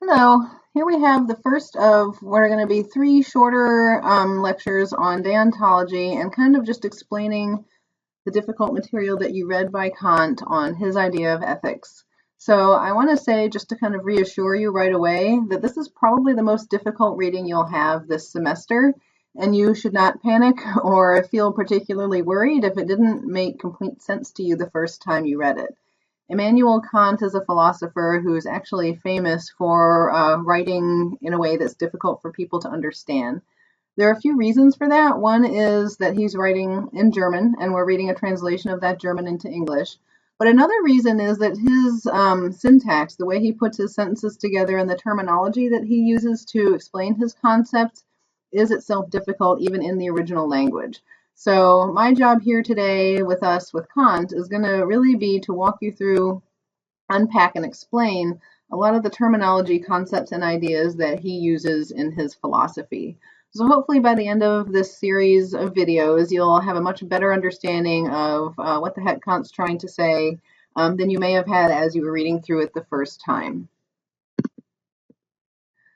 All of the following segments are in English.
Hello, here we have the first of what are going to be three shorter lectures on deontology and kind of just explaining the difficult material that you read by Kant on his idea of ethics. So I want to say, just to kind of reassure you right away, that this is probably the most difficult reading you'll have this semester, and you should not panic or feel particularly worried if it didn't make complete sense to you the first time you read it. Immanuel Kant is a philosopher who's actually famous for writing in a way that's difficult for people to understand. There are a few reasons for that. One is that he's writing in German, and we're reading a translation of that German into English. But another reason is that his syntax, the way he puts his sentences together and the terminology that he uses to explain his concepts, is itself difficult even in the original language. So my job here today with Kant is going to really be to walk you through, unpack, and explain a lot of the terminology, concepts, and ideas that he uses in his philosophy. So hopefully by the end of this series of videos, you'll have a much better understanding of what the heck Kant's trying to say than you may have had as you were reading through it the first time.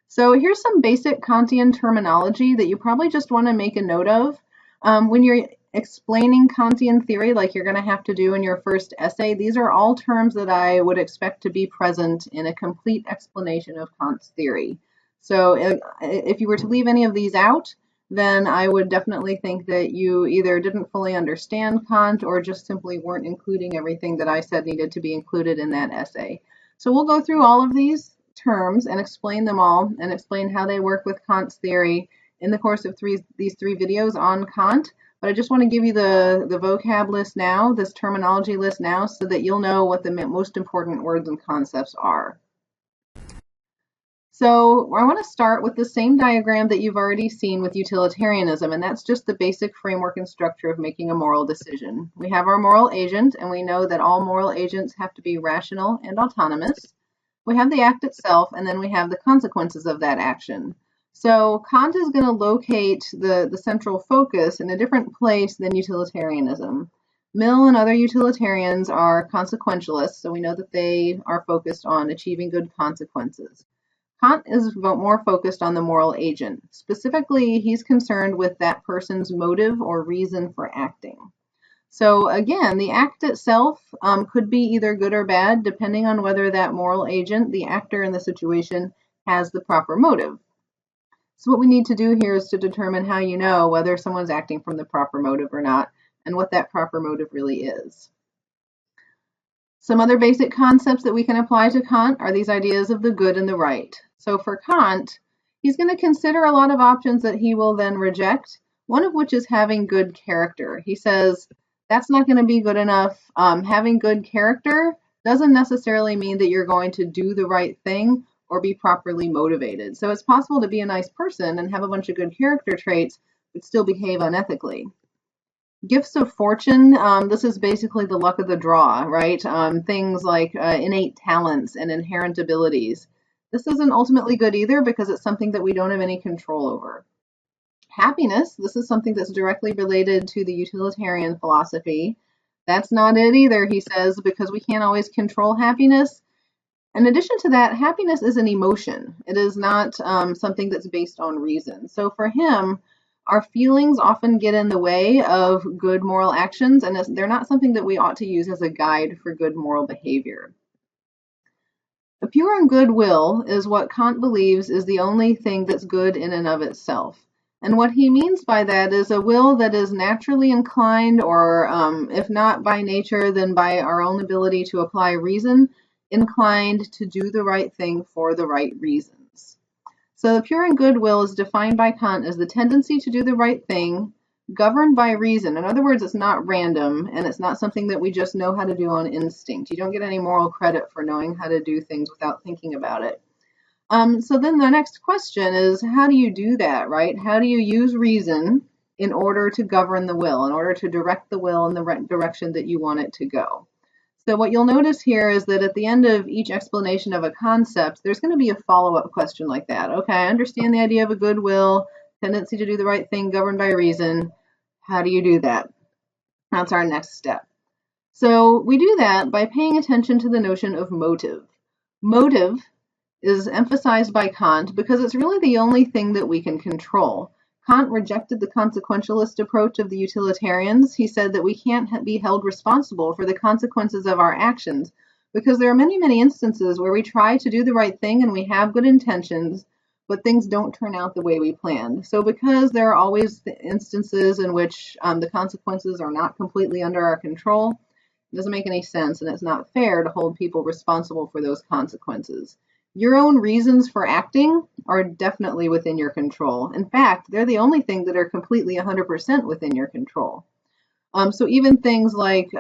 So here's some basic Kantian terminology that you probably just want to make a note of. When you're explaining Kantian theory, like you're going to have to do in your first essay, these are all terms that I would expect to be present in a complete explanation of Kant's theory. So if you were to leave any of these out, then I would definitely think that you either didn't fully understand Kant or just simply weren't including everything that I said needed to be included in that essay. So we'll go through all of these terms and explain them all and explain how they work with Kant's theory in the course of these three videos on Kant. But I just want to give you the vocab list now, this terminology list now, so that you'll know what the most important words and concepts are. So I want to start with the same diagram that you've already seen with utilitarianism, and that's just the basic framework and structure of making a moral decision. We have our moral agent, and we know that all moral agents have to be rational and autonomous. We have the act itself, and then we have the consequences of that action. So Kant is going to locate the central focus in a different place than utilitarianism. Mill and other utilitarians are consequentialists, so we know that they are focused on achieving good consequences. Kant is more focused on the moral agent. Specifically, he's concerned with that person's motive or reason for acting. So again, the act itself could be either good or bad, depending on whether that moral agent, the actor in the situation, has the proper motive. So what we need to do here is to determine how you know whether someone's acting from the proper motive or not, and what that proper motive really is. Some other basic concepts that we can apply to Kant are these ideas of the good and the right. So for Kant, he's going to consider a lot of options that he will then reject, one of which is having good character. He says, that's not going to be good enough. Having good character doesn't necessarily mean that you're going to do the right thing or be properly motivated. So it's possible to be a nice person and have a bunch of good character traits, but still behave unethically. Gifts of fortune, this is basically the luck of the draw, right? Things like innate talents and inherent abilities. This isn't ultimately good either because it's something that we don't have any control over. Happiness, this is something that's directly related to the utilitarian philosophy. That's not it either, he says, because we can't always control happiness. In addition to that, happiness is an emotion. It is not something that's based on reason. So for him, our feelings often get in the way of good moral actions, and they're not something that we ought to use as a guide for good moral behavior. A pure and good will is what Kant believes is the only thing that's good in and of itself. And what he means by that is a will that is naturally inclined, or if not by nature, then by our own ability to apply reason, inclined to do the right thing for the right reasons. So the pure and good will is defined by Kant as the tendency to do the right thing, governed by reason. In other words, it's not random, and it's not something that we just know how to do on instinct. You don't get any moral credit for knowing how to do things without thinking about it. So then the next question is, how do you do that, right? How do you use reason in order to govern the will, in order to direct the will in the right direction that you want it to go? So what you'll notice here is that at the end of each explanation of a concept, there's going to be a follow-up question like that. Okay, I understand the idea of a good will, tendency to do the right thing, governed by reason. How do you do that? That's our next step. So we do that by paying attention to the notion of motive. Motive is emphasized by Kant because it's really the only thing that we can control. Kant rejected the consequentialist approach of the utilitarians. He said that we can't be held responsible for the consequences of our actions because there are many, many instances where we try to do the right thing and we have good intentions, but things don't turn out the way we planned. So because there are always instances in which the consequences are not completely under our control, it doesn't make any sense, and it's not fair to hold people responsible for those consequences. Your own reasons for acting are definitely within your control. In fact, they're the only thing that are completely 100% within your control. So even things like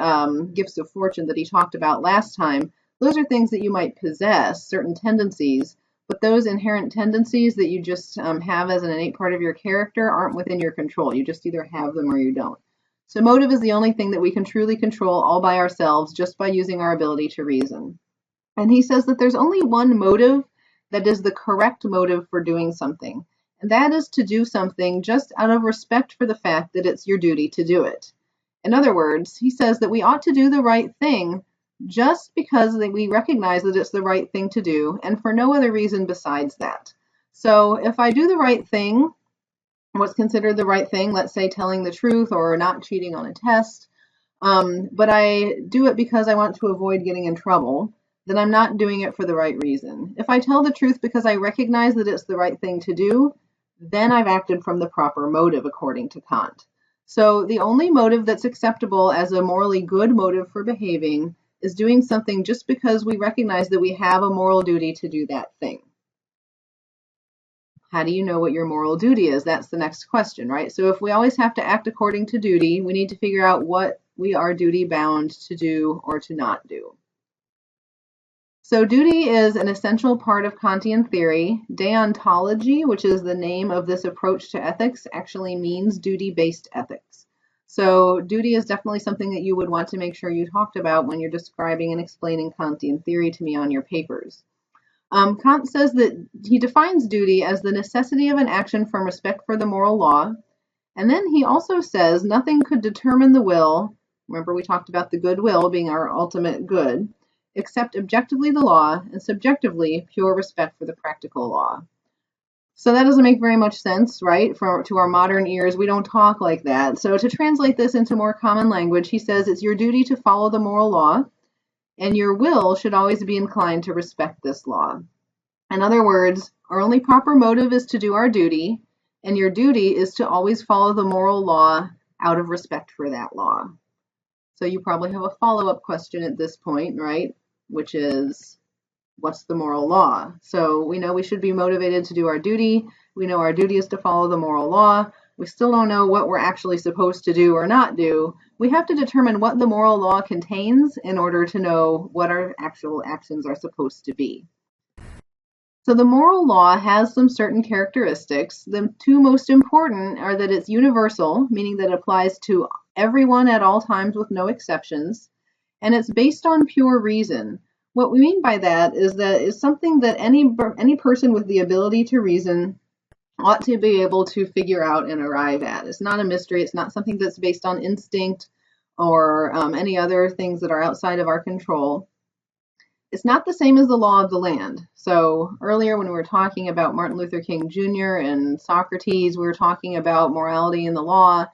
gifts of fortune that he talked about last time, those are things that you might possess, certain tendencies, but those inherent tendencies that you just have as an innate part of your character aren't within your control. You just either have them or you don't. So motive is the only thing that we can truly control all by ourselves just by using our ability to reason. And he says that there's only one motive that is the correct motive for doing something, and that is to do something just out of respect for the fact that it's your duty to do it. In other words, he says that we ought to do the right thing just because we recognize that it's the right thing to do and for no other reason besides that. So if I do the right thing, what's considered the right thing, let's say telling the truth or not cheating on a test, but I do it because I want to avoid getting in trouble, then I'm not doing it for the right reason. If I tell the truth because I recognize that it's the right thing to do, then I've acted from the proper motive, according to Kant. So the only motive that's acceptable as a morally good motive for behaving is doing something just because we recognize that we have a moral duty to do that thing. How do you know what your moral duty is? That's the next question, right? So if we always have to act according to duty, we need to figure out what we are duty bound to do or to not do. So duty is an essential part of Kantian theory. Deontology, which is the name of this approach to ethics, actually means duty-based ethics. So duty is definitely something that you would want to make sure you talked about when you're describing and explaining Kantian theory to me on your papers. Kant says that he defines duty as the necessity of an action from respect for the moral law. And then he also says nothing could determine the will, remember we talked about the good will being our ultimate good, except objectively the law and subjectively pure respect for the practical law. So that doesn't make very much sense, right? To our modern ears, we don't talk like that. So to translate this into more common language, he says it's your duty to follow the moral law, and your will should always be inclined to respect this law. In other words, our only proper motive is to do our duty, and your duty is to always follow the moral law out of respect for that law. So you probably have a follow-up question at this point, right? Which is, what's the moral law? So we know we should be motivated to do our duty. We know our duty is to follow the moral law. We still don't know what we're actually supposed to do or not do. We have to determine what the moral law contains in order to know what our actual actions are supposed to be. So the moral law has some certain characteristics. The two most important are that it's universal, meaning that it applies to everyone at all times with no exceptions, and it's based on pure reason. What we mean by that is it's something that any person with the ability to reason ought to be able to figure out and arrive at. It's not a mystery. It's not something that's based on instinct or any other things that are outside of our control. It's not the same as the law of the land. So earlier when we were talking about Martin Luther King Jr. and Socrates, we were talking about morality in the law.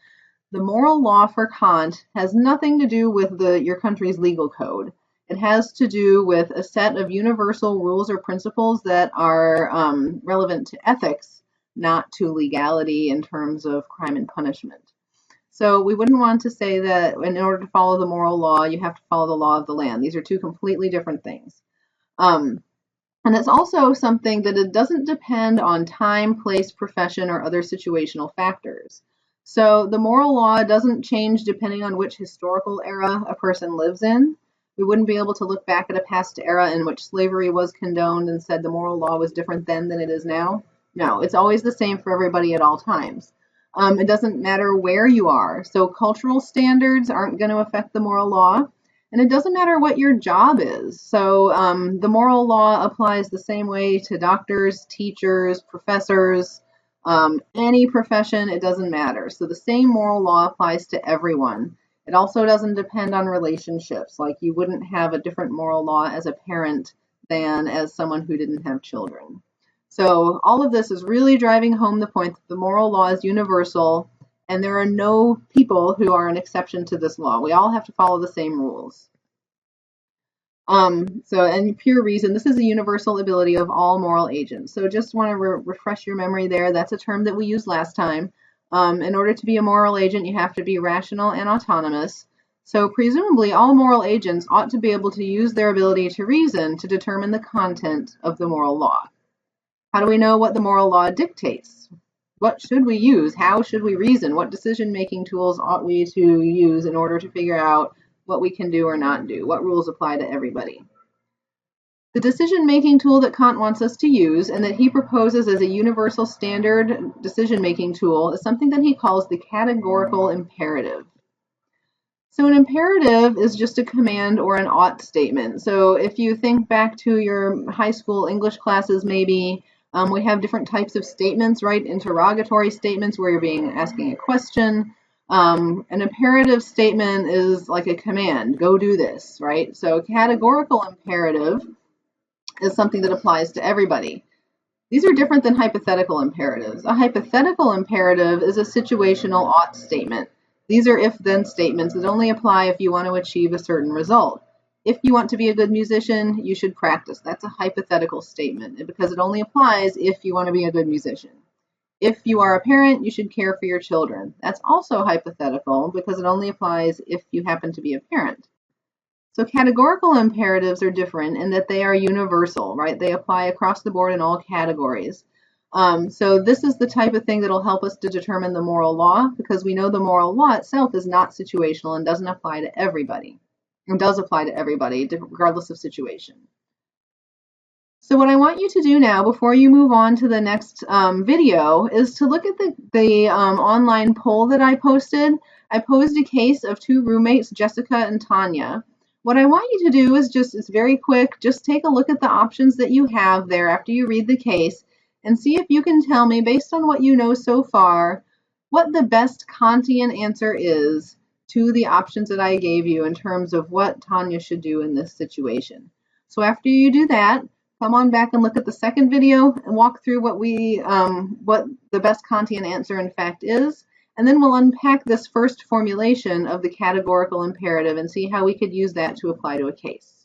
The moral law for Kant has nothing to do with your country's legal code. It has to do with a set of universal rules or principles that are relevant to ethics, not to legality in terms of crime and punishment. So we wouldn't want to say that in order to follow the moral law, you have to follow the law of the land. These are two completely different things. And it's also something that it doesn't depend on time, place, profession, or other situational factors. So the moral law doesn't change depending on which historical era a person lives in. We wouldn't be able to look back at a past era in which slavery was condoned and said the moral law was different then than it is now. No, it's always the same for everybody at all times. It doesn't matter where you are. So cultural standards aren't going to affect the moral law. And it doesn't matter what your job is. So the moral law applies the same way to doctors, teachers, professors, any profession, it doesn't matter. So the same moral law applies to everyone. It also doesn't depend on relationships. Like you wouldn't have a different moral law as a parent than as someone who didn't have children. So all of this is really driving home the point that the moral law is universal, and there are no people who are an exception to this law. We all have to follow the same rules. And pure reason, this is a universal ability of all moral agents. So just want to refresh your memory there. That's a term that we used last time. In order to be a moral agent, you have to be rational and autonomous. So presumably all moral agents ought to be able to use their ability to reason to determine the content of the moral law. How do we know what the moral law dictates? What should we use? How should we reason? What decision-making tools ought we to use in order to figure out what we can do or not do? What rules apply to everybody? The decision-making tool that Kant wants us to use and that he proposes as a universal standard decision-making tool is something that he calls the categorical imperative. So an imperative is just a command or an ought statement. So if you think back to your high school English classes, maybe we have different types of statements, right? Interrogatory statements where you're asking a question. An imperative statement is like a command, go do this, right? So categorical imperative is something that applies to everybody. These are different than hypothetical imperatives. A hypothetical imperative is a situational ought statement. These are if-then statements that only apply if you want to achieve a certain result. If you want to be a good musician, you should practice. That's a hypothetical statement because it only applies if you want to be a good musician. If you are a parent, you should care for your children. That's also hypothetical because it only applies if you happen to be a parent. So categorical imperatives are different in that they are universal, right? They apply across the board in all categories. So this is the type of thing that will help us to determine the moral law because we know the moral law itself is not situational and doesn't apply to everybody. It does apply to everybody, regardless of situation. So what I want you to do now, before you move on to the next video, is to look at the online poll that I posted. I posed a case of two roommates, Jessica and Tonya. What I want you to do is it's very quick, just take a look at the options that you have there after you read the case and see if you can tell me, based on what you know so far, what the best Kantian answer is to the options that I gave you in terms of what Tonya should do in this situation. So after you do that, come on back and look at the second video and walk through what the best Kantian answer in fact is, and then we'll unpack this first formulation of the categorical imperative and see how we could use that to apply to a case.